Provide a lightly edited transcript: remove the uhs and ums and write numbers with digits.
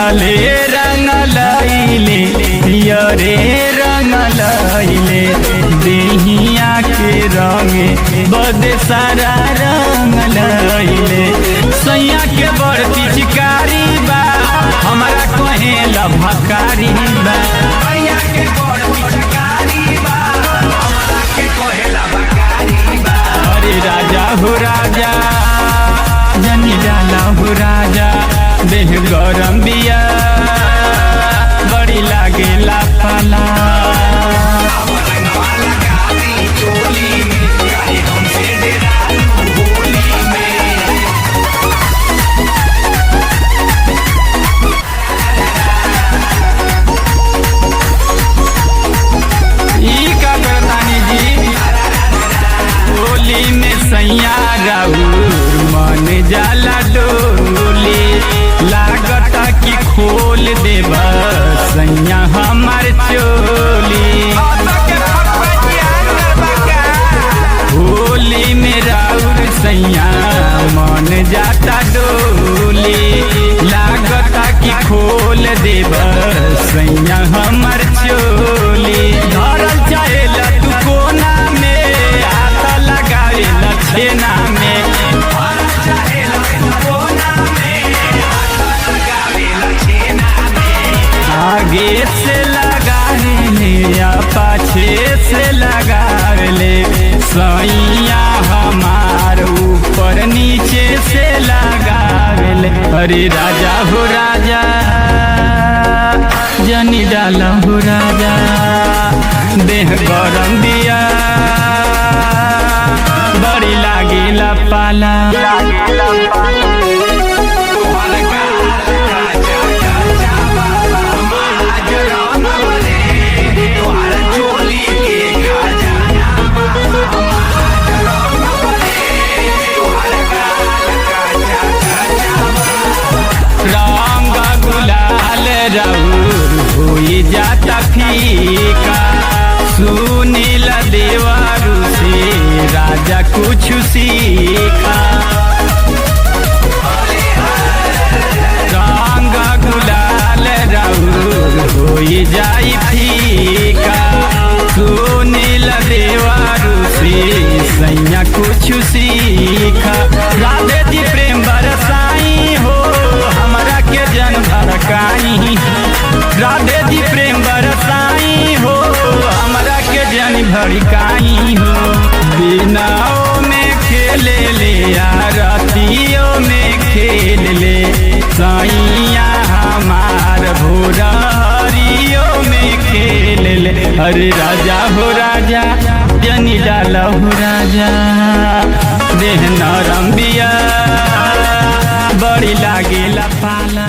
लाले रंग लैले पियरे रंग लैले देहिया के रंगे बदे सारा रंग लैले सैया के बड़ती चिकारी बा हमारा कहेला भकारी बा सैया के बड़ती चिकारी बा हमारा के कहेला भकारी बा। अरे राजा हो राजा जनी डाला हो राजा देह गरम बिया बड़ी लागेला पाला होली में सैया राउर मन जाला डोली लागता कि खोल देबा सैया हमार चोली होली में राउर सैया मन जाता डोली लागता कि खोल देबा सैया हमार चोली धरल चाहेला तू कोना में आता लगावेला छेना में आगे से लगाले या पाछे से लगाले सैया हमार ऊपर नीचे से लगाले। अरे राजा हो राजा जनी डाला हो राजा देह गरम दिया बड़ी लागेला पाला राउर होई जाता फीका सुनील देवारू से राजा कुछ सीखा रंग गुलाल राउर होई जाई फीका सुनील देवारू से सैया कुछ सीखा राधे जी प्रेम बरसाई हो हमरा के जन भड़काई राधे जी प्रेम बरसाई हो हमरा के जन भड़काई हो बिनाओ में खेले ले आरतियों में खेल ले सैया हमार भोरियों में खेल ले। अरे राजा हो राजा जनी डाला हो राजा देह नरम बिया बड़ी लागेला पाला।